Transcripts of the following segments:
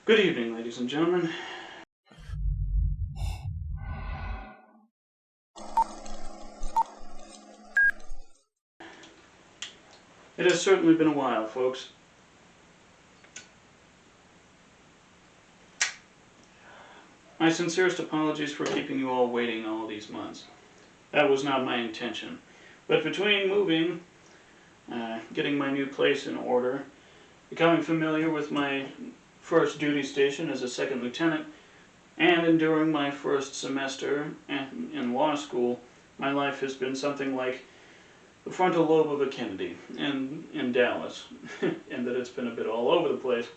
Good evening, ladies and gentlemen. It has certainly been a while, folks. My sincerest apologies for keeping you all waiting all these months. That was not my intention. But between moving, getting my new place in order, becoming familiar with my first duty station as a second lieutenant, and enduring my first semester in law school, my life has been something like the frontal lobe of a Kennedy in Dallas, and that it's been a bit all over the place.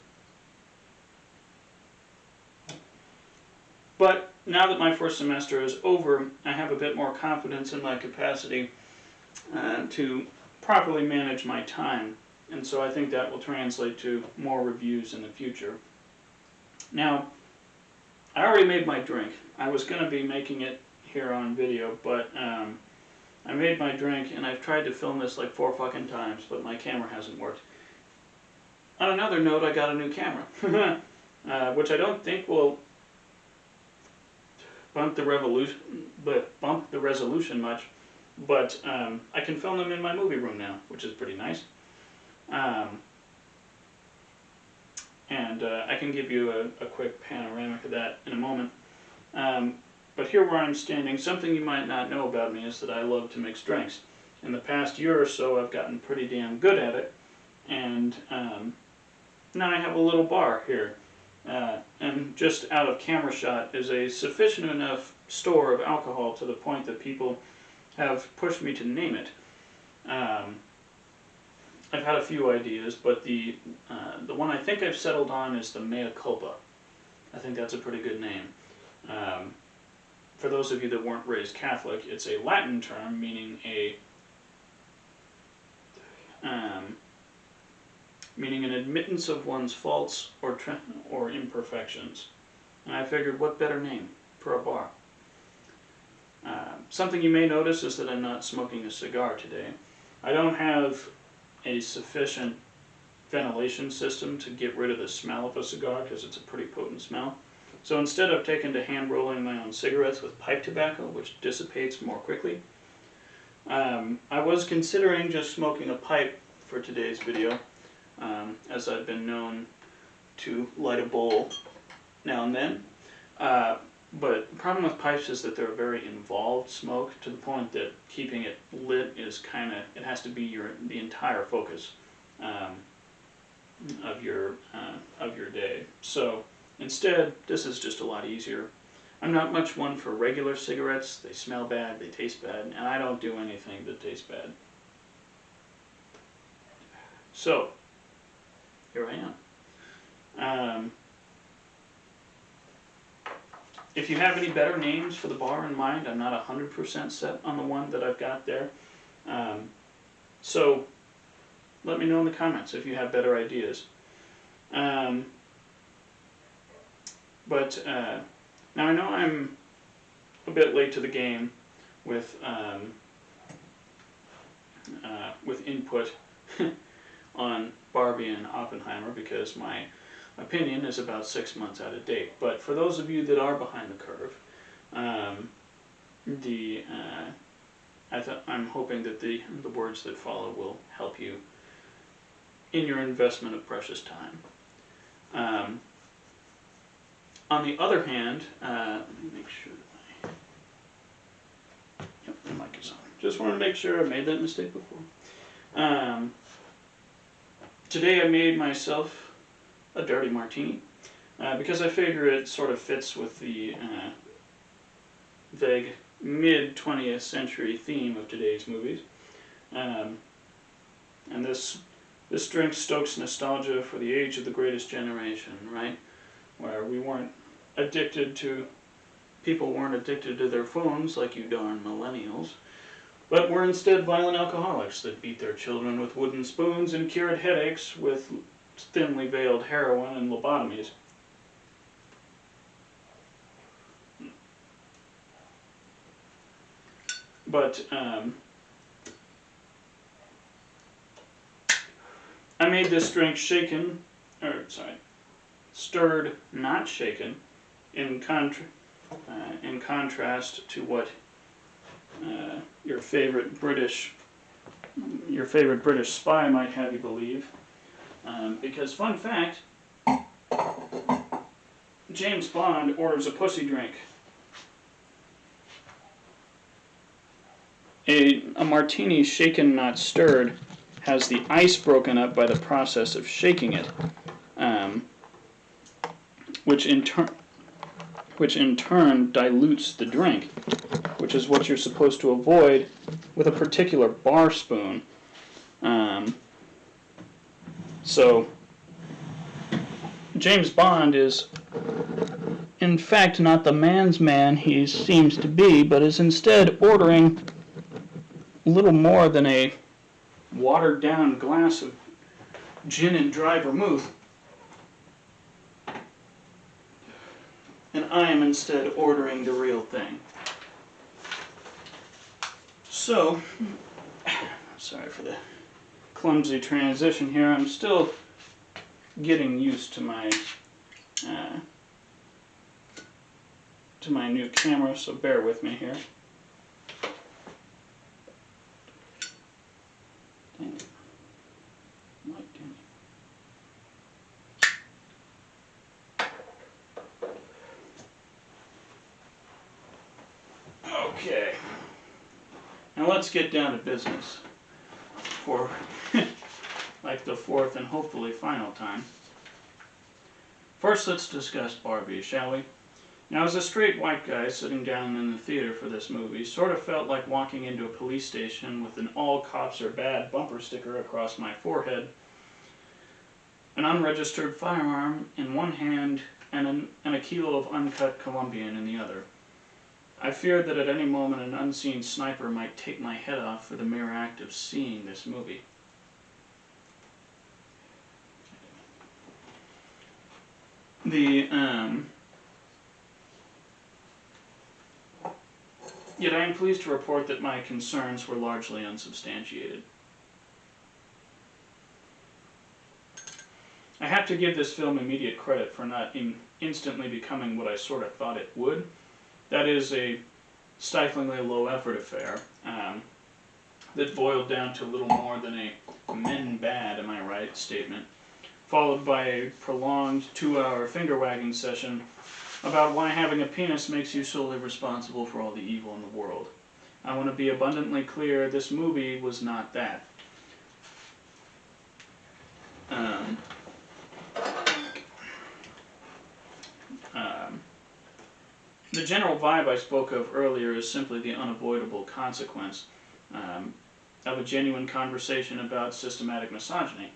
But now that my first semester is over, I have a bit more confidence in my capacity to properly manage my time, and so I think that will translate to more reviews in the future. Now, I already made my drink. I was going to be making it here on video, but I made my drink, and I've tried to film this like 4 fucking times, but my camera hasn't worked. On another note, I got a new camera, which I don't think will bump the resolution much, but I can film them in my movie room now, which is pretty nice. And I can give you a quick panoramic of that in a moment. But here where I'm standing, something you might not know about me is that I love to mix drinks. In the past year or so, I've gotten pretty damn good at it, and now I have a little bar here. And just out of camera shot is a sufficient enough store of alcohol to the point that people have pushed me to name it. I've had a few ideas, but the one I think I've settled on is the Mea Culpa. I think that's a pretty good name. For those of you that weren't raised Catholic, it's a Latin term meaning meaning an admittance of one's faults or imperfections. And I figured, what better name for a bar? Something you may notice is that I'm not smoking a cigar today. I don't have a sufficient ventilation system to get rid of the smell of a cigar because it's a pretty potent smell. So instead I've taken to hand rolling my own cigarettes with pipe tobacco, which dissipates more quickly. I was considering just smoking a pipe for today's video, as I've been known to light a bowl now and then. But the problem with pipes is that they're a very involved smoke, to the point that keeping it lit is it has to be the entire focus of your day. So instead, this is just a lot easier. I'm not much one for regular cigarettes. They smell bad, they taste bad, and I don't do anything that tastes bad. So here I am. If you have any better names for the bar in mind, I'm not 100% set on the one that I've got there. So let me know in the comments if you have better ideas. But now I know I'm a bit late to the game with input on Barbie and Oppenheimer, because my opinion is about 6 months out of date. But for those of you that are behind the curve, I'm hoping that the words that follow will help you in your investment of precious time. On the other hand, let me make sure that the mic is on. Just wanted to make sure I made that mistake before. Today I made myself a dirty martini, because I figure it sort of fits with the vague mid-20th century theme of today's movies. And this drink stokes nostalgia for the age of the greatest generation, right? Where people weren't addicted to their phones like you darn millennials, but were instead violent alcoholics that beat their children with wooden spoons and cured headaches with thinly veiled heroin and lobotomies. But I made this drink stirred, not shaken, in contrast to what your favorite British spy might have you believe. Because fun fact, James Bond orders a pussy drink. A martini shaken, not stirred, has the ice broken up by the process of shaking it, which in turn dilutes the drink, which is what you're supposed to avoid with a particular bar spoon. So James Bond is in fact not the man's man he seems to be, but is instead ordering little more than a watered-down glass of gin and dry vermouth, and I am instead ordering the real thing. So, sorry for the clumsy transition here. I'm still getting used to my new camera, so bear with me here. Dang it. What, damn it. Okay. Now let's get down to business for like the fourth and hopefully final time. First, let's discuss Barbie, shall we? Now, as a straight white guy sitting down in the theater for this movie, sort of felt like walking into a police station with an "all cops are bad" bumper sticker across my forehead, an unregistered firearm in one hand, and a kilo of uncut Colombian in the other. I feared that at any moment an unseen sniper might take my head off for the mere act of seeing this movie. Yet I am pleased to report that my concerns were largely unsubstantiated. I have to give this film immediate credit for not instantly becoming what I sort of thought it would. That is, a stiflingly low-effort affair that boiled down to little more than a "men bad, am I right" statement, followed by a prolonged 2-hour finger-wagging session about why having a penis makes you solely responsible for all the evil in the world. I want to be abundantly clear, this movie was not that. The general vibe I spoke of earlier is simply the unavoidable consequence of a genuine conversation about systematic misogyny.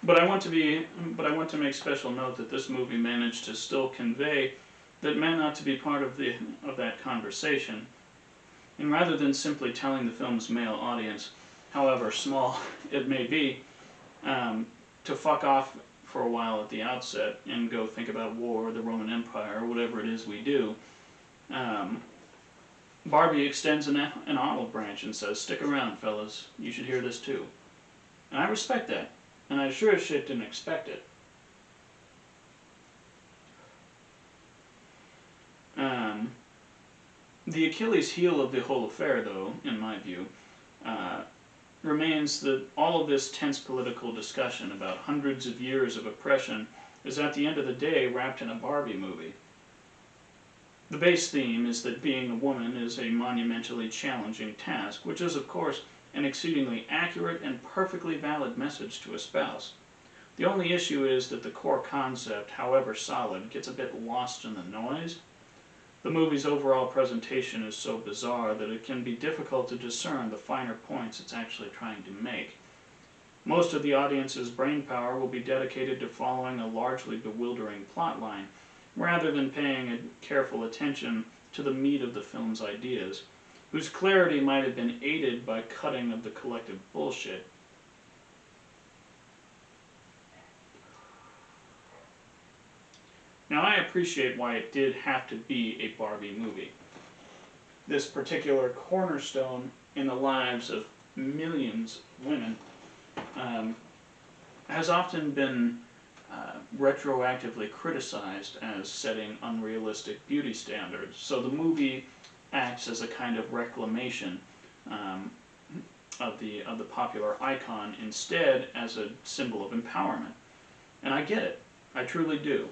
But I want to make special note that this movie managed to still convey that men ought to be part of that conversation, and rather than simply telling the film's male audience, however small it may be, to fuck off for a while at the outset and go think about war, the Roman Empire, or whatever it is we do, Barbie extends an olive branch and says, "Stick around, fellas, you should hear this too." And I respect that. And I sure as shit didn't expect it. The Achilles heel of the whole affair, though, in my view, remains that all of this tense political discussion about hundreds of years of oppression is at the end of the day wrapped in a Barbie movie. The base theme is that being a woman is a monumentally challenging task, which is, of course, an exceedingly accurate and perfectly valid message to espouse. The only issue is that the core concept, however solid, gets a bit lost in the noise. The movie's overall presentation is so bizarre that it can be difficult to discern the finer points it's actually trying to make. Most of the audience's brainpower will be dedicated to following a largely bewildering plotline, rather than paying careful attention to the meat of the film's ideas, whose clarity might have been aided by cutting of the collective bullshit. Now, I appreciate why it did have to be a Barbie movie. This particular cornerstone in the lives of millions of women, has often been retroactively criticized as setting unrealistic beauty standards. So the movie acts as a kind of reclamation of the popular icon, instead as a symbol of empowerment. And I get it, I truly do.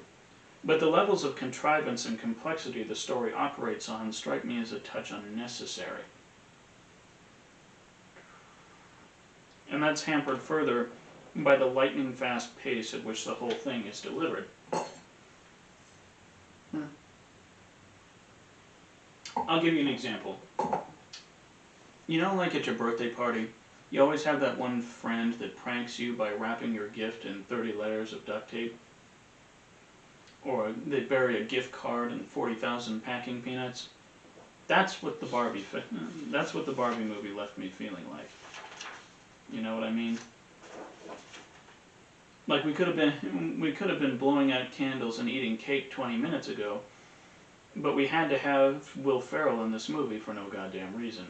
But the levels of contrivance and complexity the story operates on strike me as a touch unnecessary. And that's hampered further by the lightning-fast pace at which the whole thing is delivered. I'll give you an example. You know, like at your birthday party, you always have that one friend that pranks you by wrapping your gift in 30 layers of duct tape? Or they bury a gift card in 40,000 packing peanuts? That's what the Barbie movie left me feeling like. You know what I mean? Like we could have been blowing out candles and eating cake 20 minutes ago, but we had to have Will Ferrell in this movie for no goddamn reason.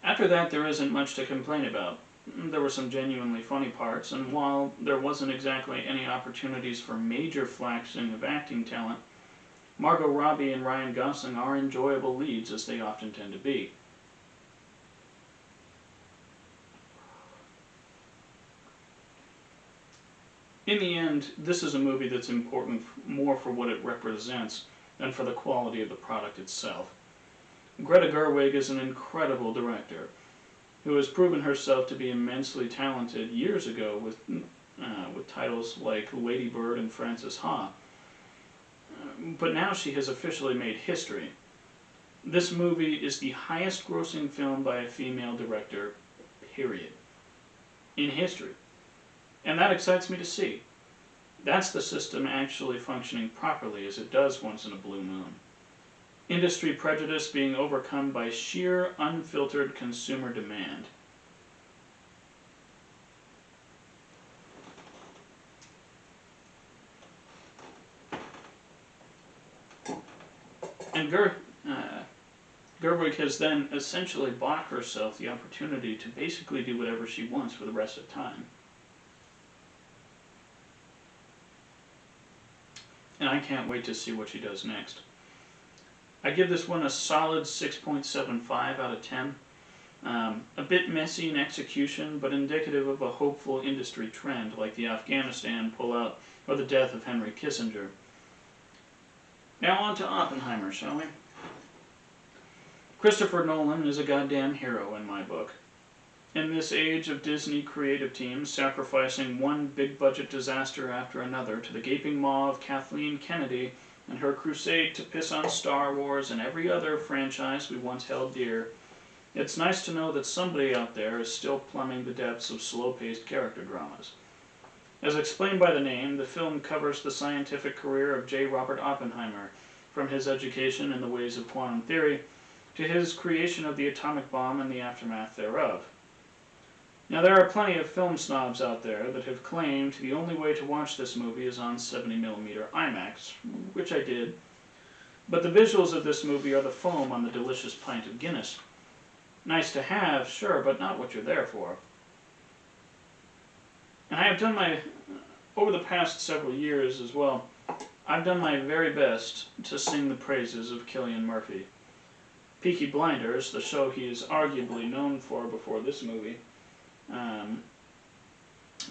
After that, there isn't much to complain about. There were some genuinely funny parts, and while there wasn't exactly any opportunities for major flexing of acting talent, Margot Robbie and Ryan Gosling are enjoyable leads, as they often tend to be. In the end, this is a movie that's important more for what it represents than for the quality of the product itself. Greta Gerwig is an incredible director who has proven herself to be immensely talented years ago with titles like Lady Bird and Frances Ha. But now she has officially made history. This movie is the highest grossing film by a female director, period, in history. And that excites me to see. That's the system actually functioning properly as it does once in a blue moon. Industry prejudice being overcome by sheer, unfiltered consumer demand. And Gerwig has then essentially bought herself the opportunity to basically do whatever she wants for the rest of time. And I can't wait to see what she does next. I give this one a solid 6.75 out of 10. A bit messy in execution, but indicative of a hopeful industry trend, like the Afghanistan pullout or the death of Henry Kissinger. Now on to Oppenheimer, shall we? Christopher Nolan is a goddamn hero in my book. In this age of Disney creative teams sacrificing one big-budget disaster after another to the gaping maw of Kathleen Kennedy and her crusade to piss on Star Wars and every other franchise we once held dear, it's nice to know that somebody out there is still plumbing the depths of slow-paced character dramas. As explained by the name, the film covers the scientific career of J. Robert Oppenheimer, from his education in the ways of quantum theory to his creation of the atomic bomb and the aftermath thereof. Now, there are plenty of film snobs out there that have claimed the only way to watch this movie is on 70mm IMAX, which I did, but the visuals of this movie are the foam on the delicious pint of Guinness. Nice to have, sure, but not what you're there for. And I have done over the past several years as well, I've done my very best to sing the praises of Cillian Murphy. Peaky Blinders, the show he is arguably known for before this movie,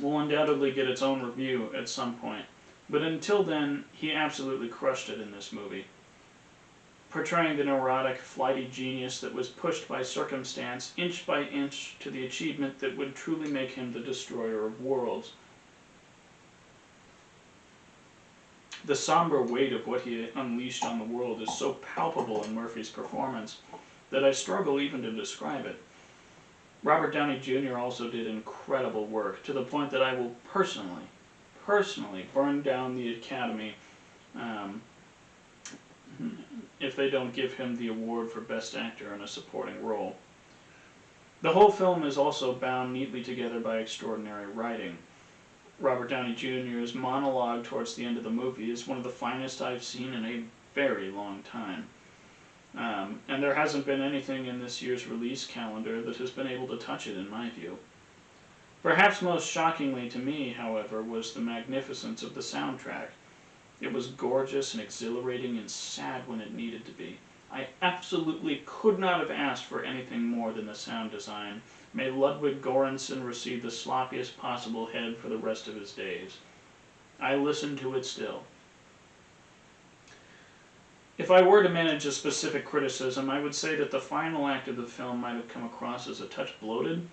will undoubtedly get its own review at some point. But until then, he absolutely crushed it in this movie. Portraying the neurotic, flighty genius that was pushed by circumstance inch by inch to the achievement that would truly make him the destroyer of worlds. The somber weight of what he unleashed on the world is so palpable in Murphy's performance that I struggle even to describe it. Robert Downey Jr. also did incredible work, to the point that I will personally burn down the Academy if they don't give him the award for Best Actor in a supporting role. The whole film is also bound neatly together by extraordinary writing. Robert Downey Jr.'s monologue towards the end of the movie is one of the finest I've seen in a very long time. And there hasn't been anything in this year's release calendar that has been able to touch it in my view. Perhaps most shockingly to me, however, was the magnificence of the soundtrack. It was gorgeous and exhilarating and sad when it needed to be. I absolutely could not have asked for anything more than the sound design. May Ludwig Göransson receive the sloppiest possible head for the rest of his days. I listen to it still. If I were to manage a specific criticism, I would say that the final act of the film might have come across as a touch bloated.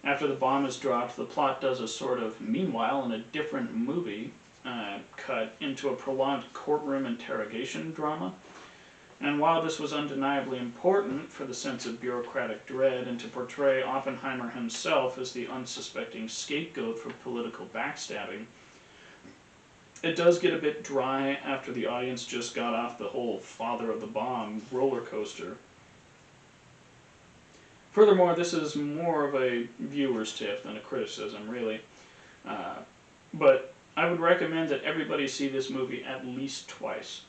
After the bomb is dropped, the plot does a sort of meanwhile in a different movie cut into a prolonged courtroom interrogation drama. And while this was undeniably important for the sense of bureaucratic dread and to portray Oppenheimer himself as the unsuspecting scapegoat for political backstabbing, it does get a bit dry after the audience just got off the whole father of the bomb roller coaster. Furthermore, this is more of a viewer's tip than a criticism, really. But I would recommend that everybody see this movie at least twice.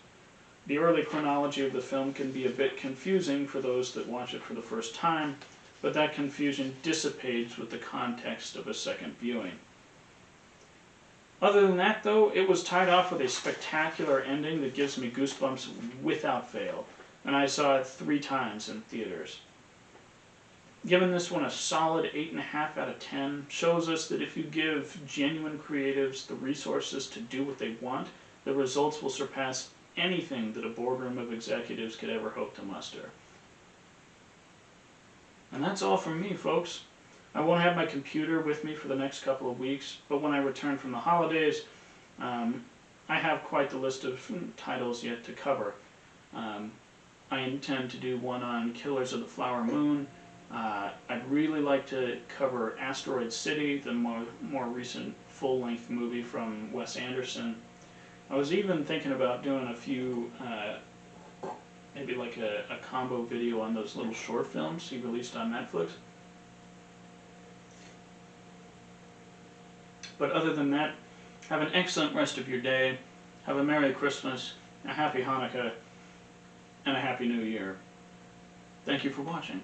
The early chronology of the film can be a bit confusing for those that watch it for the first time, but that confusion dissipates with the context of a second viewing. Other than that, though, it was tied off with a spectacular ending that gives me goosebumps without fail, and I saw it 3 times in theaters. Giving this one a solid 8.5 out of 10 shows us that if you give genuine creatives the resources to do what they want, the results will surpass anything that a boardroom of executives could ever hope to muster. And that's all from me, folks. I won't have my computer with me for the next couple of weeks, but when I return from the holidays, I have quite the list of titles yet to cover. I intend to do one on Killers of the Flower Moon. I'd really like to cover Asteroid City, the more recent full-length movie from Wes Anderson. I was even thinking about doing a few, maybe like a combo video on those little short films he released on Netflix. But other than that, have an excellent rest of your day. Have a Merry Christmas, a Happy Hanukkah, and a Happy New Year. Thank you for watching.